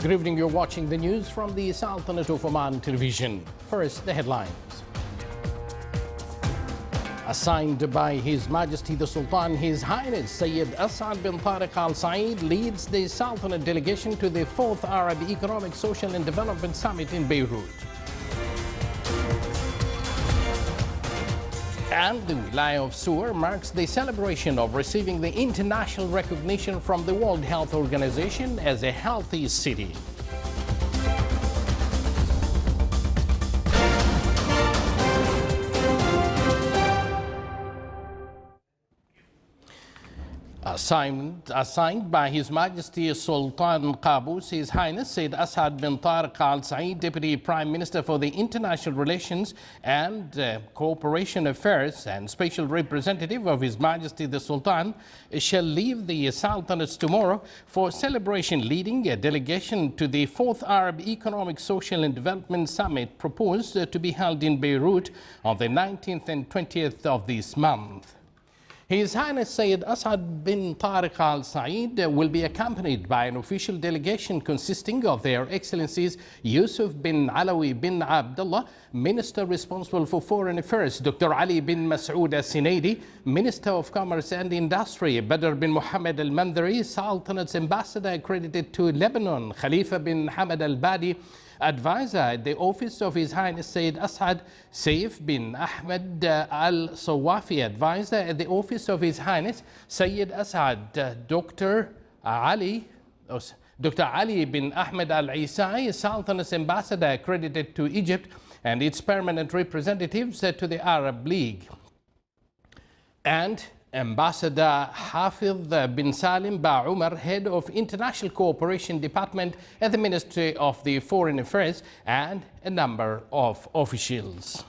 Good evening, you're watching the news from the Sultanate of Oman television. First, the headlines. Assigned by His Majesty the Sultan, His Highness Sayyid Asad bin Tariq Al Said leads the Sultanate delegation to the 4th Arab Economic, Social and Development Summit in Beirut. And the Wilaya of Sur marks the celebration of receiving the international recognition from the World Health Organization as a healthy city. Assigned by His Majesty Sultan Qaboos, His Highness Sayyid Asad bin Tariq Al Said, Deputy Prime Minister for the International Relations and Cooperation Affairs and Special Representative of His Majesty the Sultan, shall leave the Sultanates tomorrow for celebration, leading a delegation to the 4th Arab Economic, Social and Development Summit proposed to be held in Beirut on the 19th and 20th of this month. His Highness Sayyid Asad bin Tariq Al Said will be accompanied by an official delegation consisting of Their Excellencies Yusuf bin Alawi bin Abdullah, Minister responsible for Foreign Affairs, Dr. Ali bin Masoud Al Sinaidi, Minister of Commerce and Industry, Badr bin Muhammad Al Mandari, Sultanate's Ambassador accredited to Lebanon, Khalifa bin Hamad Al Badi, Advisor at the Office of His Highness Sayyid Asad, Saif bin Ahmed Al Sawafi, Advisor at the Office of His Highness Sayyid Asad, Dr. Ali bin Ahmed Al Isai, Sultanate's Ambassador accredited to Egypt and its permanent representatives to the Arab League, and Ambassador Hafidh bin Salim Ba Umar, Head of International Cooperation Department at the Ministry of the Foreign Affairs, and a number of officials.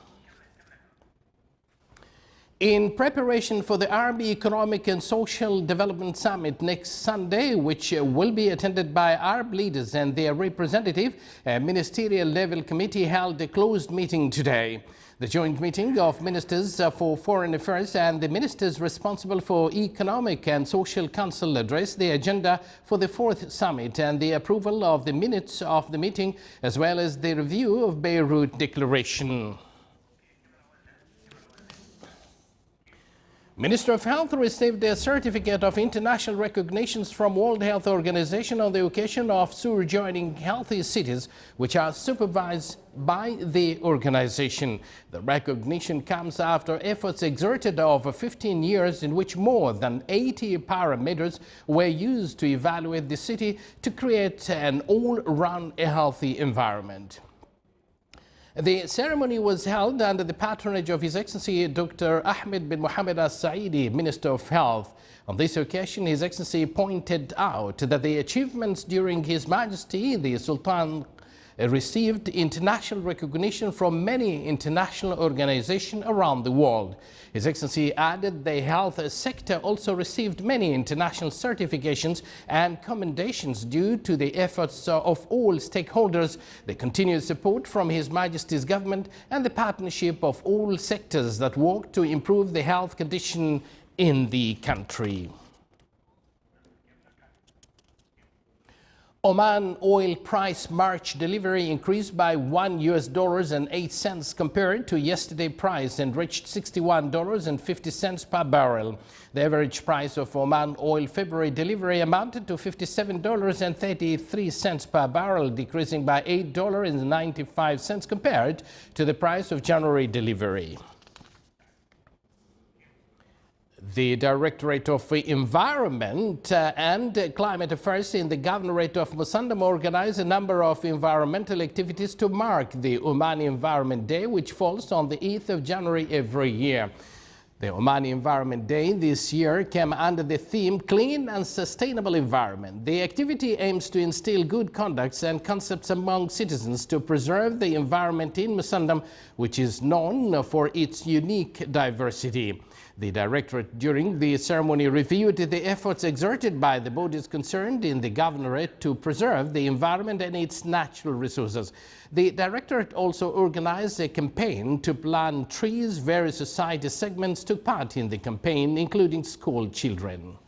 In preparation for the Arab Economic and Social Development Summit next Sunday, which will be attended by Arab leaders and their representative, a ministerial level committee held a closed meeting today. The joint meeting of Ministers for Foreign Affairs and the Ministers responsible for Economic and Social Council addressed the agenda for the 4th summit and the approval of the minutes of the meeting, as well as the review of Beirut Declaration. Minister of Health received a certificate of international recognitions from World Health Organization on the occasion of Sur joining healthy cities, which are supervised by the organization. The recognition comes after efforts exerted over 15 years in which more than 80 parameters were used to evaluate the city to create an all-round healthy environment. The ceremony was held under the patronage of His Excellency Dr. Ahmed bin Muhammad Al Saidi, Minister of Health. On this occasion, His Excellency pointed out that the achievements during His Majesty the Sultan received international recognition from many international organizations around the world. His Excellency added the health sector also received many international certifications and commendations due to the efforts of all stakeholders, the continued support from His Majesty's government, and the partnership of all sectors that work to improve the health condition in the country. Oman oil price March delivery increased by $1.08 compared to yesterday price and reached $61.50 per barrel. The average price of Oman oil February delivery amounted to $57.33 per barrel, decreasing by $8.95 compared to the price of January delivery. The Directorate of Environment and Climate Affairs in the Governorate of Musandam organized a number of environmental activities to mark the Omani Environment Day, which falls on the 8th of January every year. The Omani Environment Day this year came under the theme Clean and Sustainable Environment. The activity aims to instill good conducts and concepts among citizens to preserve the environment in Musandam, which is known for its unique diversity. The Directorate during the ceremony reviewed the efforts exerted by the bodies concerned in the Governorate to preserve the environment and its natural resources. The Directorate also organized a campaign to plant trees. Various society segments took part in the campaign, including school children.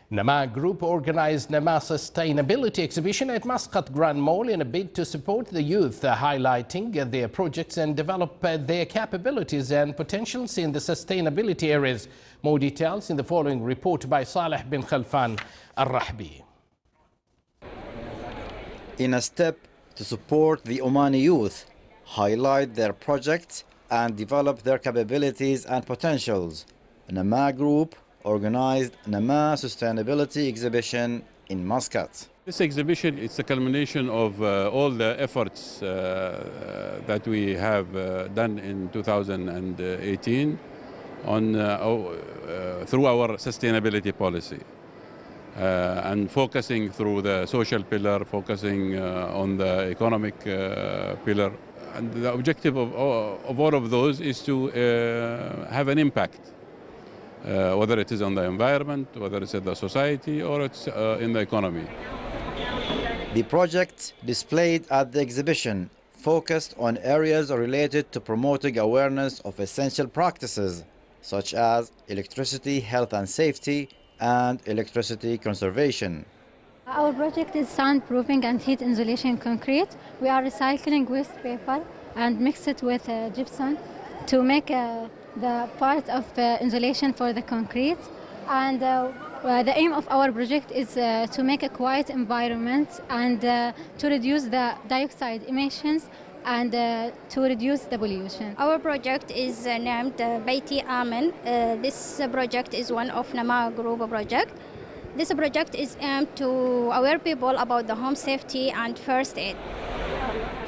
Nama Group organized Nama Sustainability Exhibition at Muscat Grand Mall in a bid to support the youth, highlighting their projects and develop their capabilities and potentials in the sustainability areas. More details in the following report by Saleh bin Khalfan Al-Rahbi. In a step to support the Omani youth, highlight their projects and develop their capabilities and potentials, Nama Group organized Nama Sustainability Exhibition in Muscat. This exhibition is a culmination of all the efforts that we have done in 2018 through our sustainability policy and focusing through the social pillar, focusing on the economic pillar. And the objective of all of those is to have an impact. Whether it is on the environment, whether it's in the society, or it's in the economy. The project displayed at the exhibition focused on areas related to promoting awareness of essential practices such as electricity, health and safety, and electricity conservation. Our project is soundproofing and heat insulation concrete. We are recycling waste paper and mix it with gypsum to make the part of insulation for the concrete. And the aim of our project is to make a quiet environment and to reduce the dioxide emissions and to reduce the pollution. Our project is named Baiti Amen. This project is one of Nama Group project. This project is aimed to aware people about the home safety and first aid.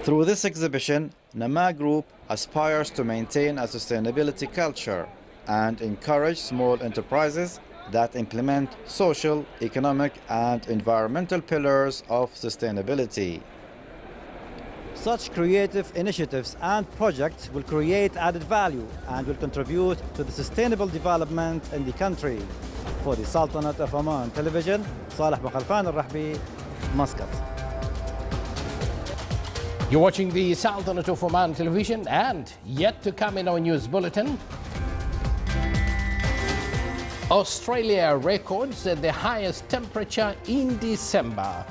Through this exhibition, Nama Group aspires to maintain a sustainability culture and encourage small enterprises that implement social, economic and environmental pillars of sustainability. Such creative initiatives and projects will create added value and will contribute to the sustainable development in the country. For the Sultanate of Oman Television, Saleh bin Khalfan Al-Rahbi, Muscat. You're watching the Sultanate of Oman Television, and yet to come in our news bulletin, Australia records the highest temperature in December.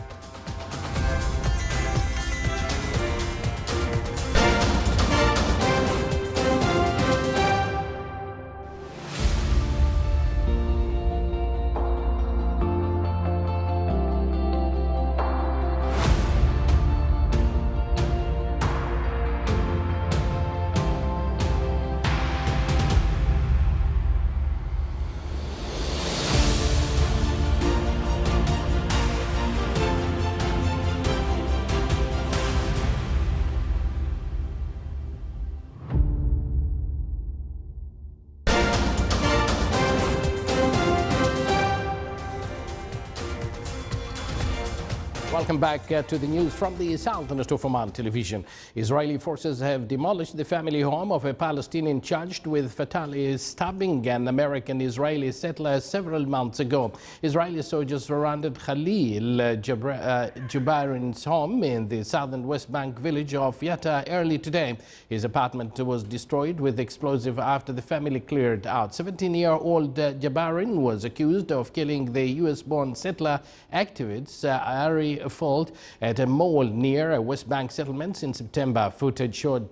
Welcome back to the news from the Sultanate of Oman Television. Israeli forces have demolished the family home of a Palestinian charged with fatally stabbing an American-Israeli settler several months ago. Israeli soldiers surrounded Khalil Jabbarin's home in the southern West Bank village of Yatta early today. His apartment was destroyed with explosive after the family cleared out. 17-year-old Jabbarin was accused of killing the U.S.-born settler activist Ari Fold at a mall near West Bank settlements in September. Footage showed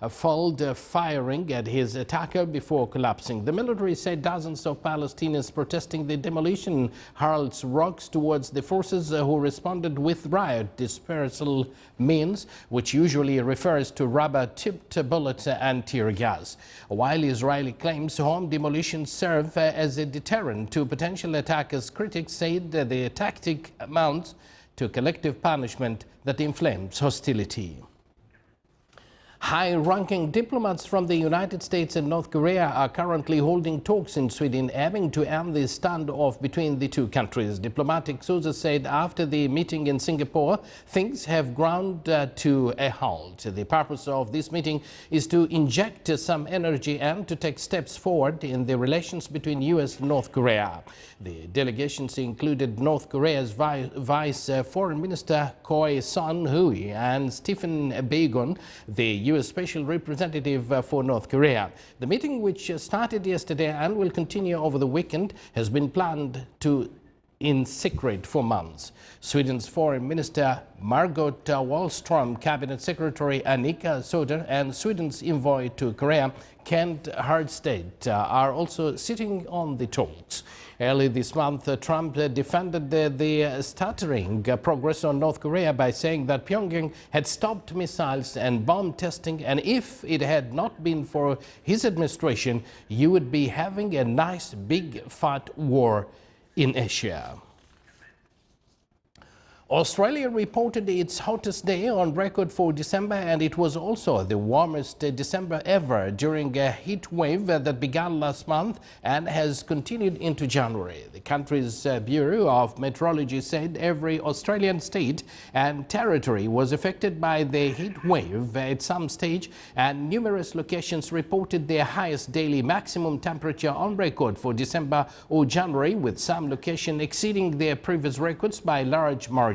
Fold firing at his attacker before collapsing. The military said dozens of Palestinians protesting the demolition hurled rocks towards the forces who responded with riot dispersal means, which usually refers to rubber-tipped bullets and tear gas. While Israeli claims home demolitions serve as a deterrent to potential attackers, critics said that the tactic amounts to collective punishment that inflames hostility. High-ranking diplomats from the United States and North Korea are currently holding talks in Sweden, aiming to end the standoff between the two countries. Diplomatic sources said after the meeting in Singapore, things have ground to a halt. The purpose of this meeting is to inject some energy and to take steps forward in the relations between U.S. and North Korea. The delegations included North Korea's Vice Foreign Minister Choi Son-hui and Stephen Biegun, the U.S. Special Representative for North Korea. The meeting, which started yesterday and will continue over the weekend, has been planned to in secret for months. Sweden's Foreign Minister Margot Wallström, Cabinet Secretary Annika Söder, and Sweden's envoy to Korea, Kent Hardstedt, are also sitting on the talks. Early this month, Trump defended the stuttering progress on North Korea by saying that Pyongyang had stopped missiles and bomb testing, and if it had not been for his administration, you would be having a nice big fat war in Asia. Australia reported its hottest day on record for December, and it was also the warmest December ever during a heat wave that began last month and has continued into January. The country's Bureau of Meteorology said every Australian state and territory was affected by the heat wave at some stage, and numerous locations reported their highest daily maximum temperature on record for December or January, with some locations exceeding their previous records by large margins.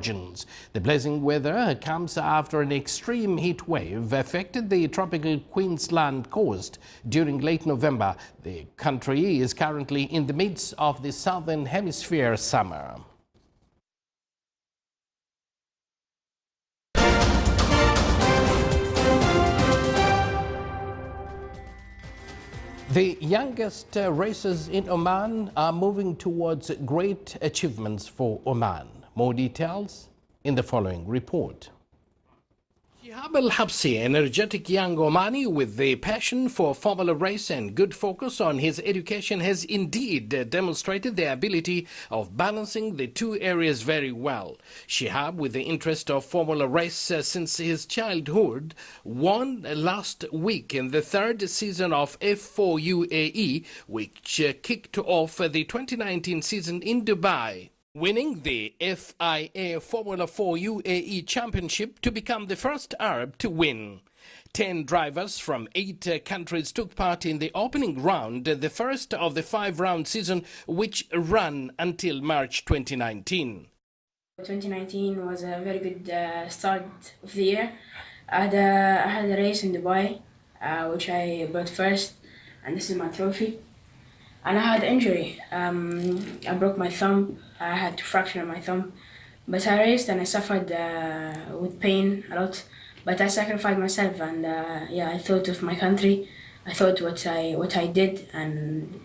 The blazing weather comes after an extreme heat wave affected the tropical Queensland coast during late November. The country is currently in the midst of the Southern Hemisphere summer. The youngest racers in Oman are moving towards great achievements for Oman. More details in the following report. Shihab Al-Habsi, energetic young Omani with the passion for Formula Race and good focus on his education, has indeed demonstrated the ability of balancing the two areas very well. Shihab, with the interest of Formula Race since his childhood, won last week in the third season of F4 UAE, which kicked off the 2019 season in Dubai, winning the FIA Formula 4 UAE Championship to become the first Arab to win. 10 drivers from 8 countries took part in the opening round, the first of the 5-round season, which ran until March 2019. 2019 was a very good start of the year. I had a race in Dubai, which I brought first, and this is my trophy. And I had injury. I broke my thumb. I had to fracture my thumb. But I raced and I suffered with pain a lot. But I sacrificed myself, and I thought of my country. I thought what I did, and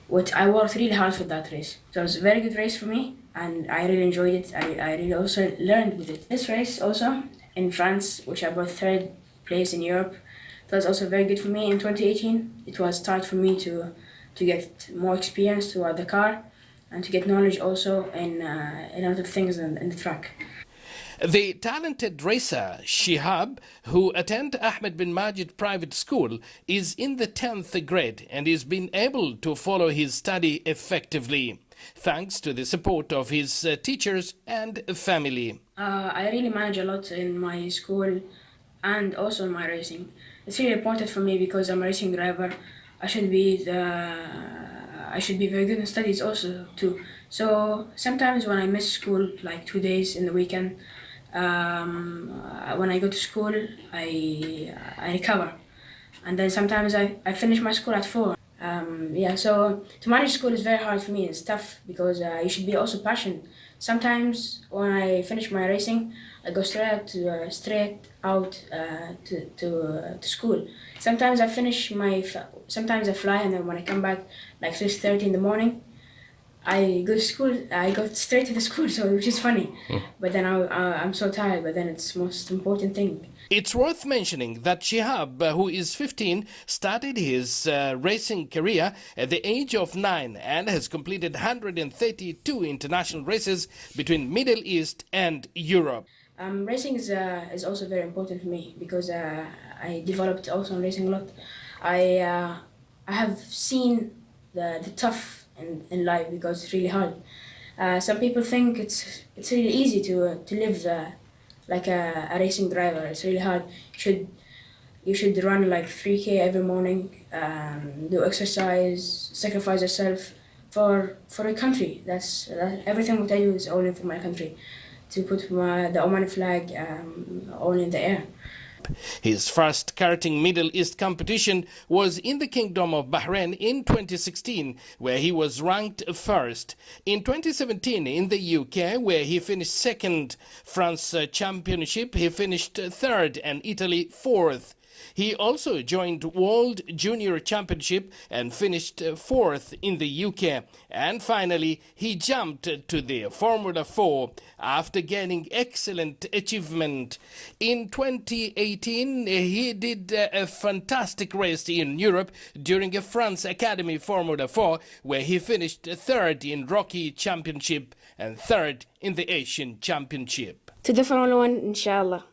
what I worked really hard for that race. So it was a very good race for me, and I really enjoyed it. I really also learned with it. This race also in France, which I brought third place in Europe, that was also very good for me in 2018. It was start for me to get more experience toward the car and to get knowledge also in a lot of things in the track. The talented racer Shihab, who attended Ahmed bin Majid Private School, is in the 10th grade and is being able to follow his study effectively, thanks to the support of his teachers and family. I really manage a lot in my school and also in my racing. It's really important for me because I'm a racing driver. I should be very good in studies also too. So sometimes when I miss school, like 2 days in the weekend, when I go to school, I recover, and then sometimes I finish my school at 4. So to manage school is very hard for me. It's tough because you should be also passionate. Sometimes when I finish my racing, I go straight out to school. Sometimes I finish sometimes I fly, and then when I come back like 6:30 in the morning, I go to school. I go straight to the school, which is funny. But then I'm so tired. But then it's the most important thing. It's worth mentioning that Shihab, who is 15, started his racing career at the age of 9 and has completed 132 international races between Middle East and Europe. Racing is also very important for me because I developed also in racing a lot. I have seen the tough in life because it's really hard. Some people think it's really easy to live like a racing driver. It's really hard. You should run like 3K every morning, do exercise, sacrifice yourself for a country. That's everything what I do is only for my country, to put the Omani flag all in the air. His first karting Middle East competition was in the Kingdom of Bahrain in 2016, where he was ranked first. In 2017, in the UK, where he finished second. France Championship, he finished third, and Italy fourth. He also joined World Junior Championship and finished fourth in the UK. And finally, he jumped to the Formula 4 after gaining excellent achievement. In 2018, he did a fantastic race in Europe during a France Academy Formula 4, where he finished third in Rocky Championship and third in the Asian Championship. To the Formula 1, inshallah.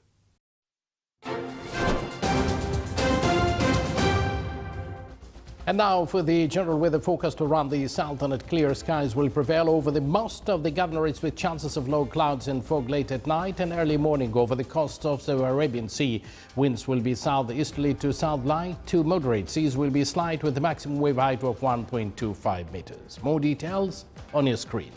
And now for the general weather forecast around the Sultanate. Clear skies will prevail over the most of the governorates with chances of low clouds and fog late at night and early morning over the coasts of the Arabian Sea. Winds will be southeasterly to south light to moderate. Seas will be slight with a maximum wave height of 1.25 meters. More details on your screen.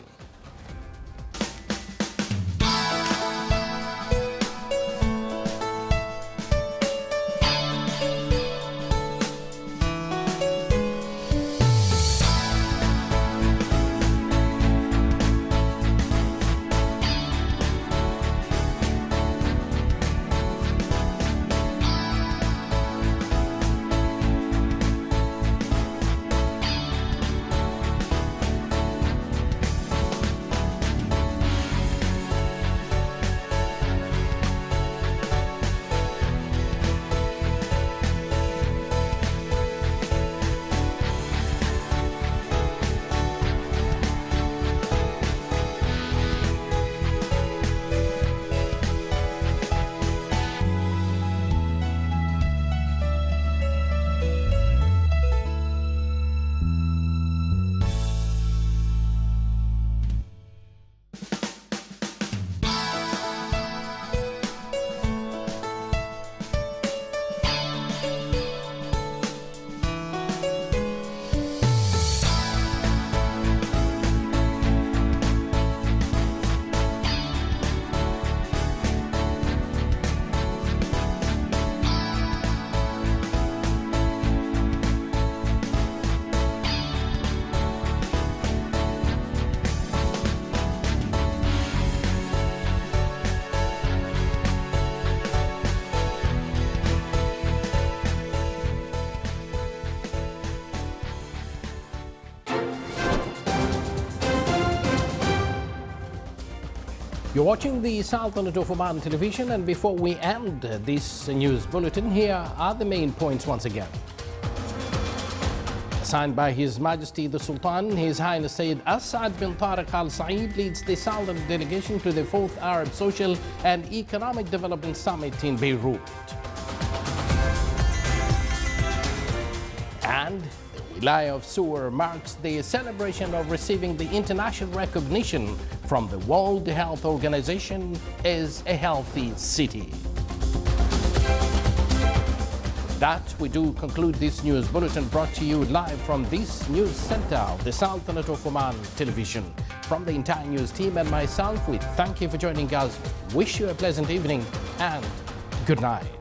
You're watching the Sultanate of Oman television, and before we end this news bulletin, here are the main points once again. Signed by His Majesty the Sultan, His Highness Sayyid Asad bin Tariq Al Saeed leads the Sultanate delegation to the 4th Arab Social and Economic Development Summit in Beirut. And the Wilaya of Sur marks the celebration of receiving the international recognition from the World Health Organization as a healthy city. With that, we do conclude this news bulletin brought to you live from this news center of the Sultanate of Oman television. From the entire news team and myself, we thank you for joining us, wish you a pleasant evening, and good night.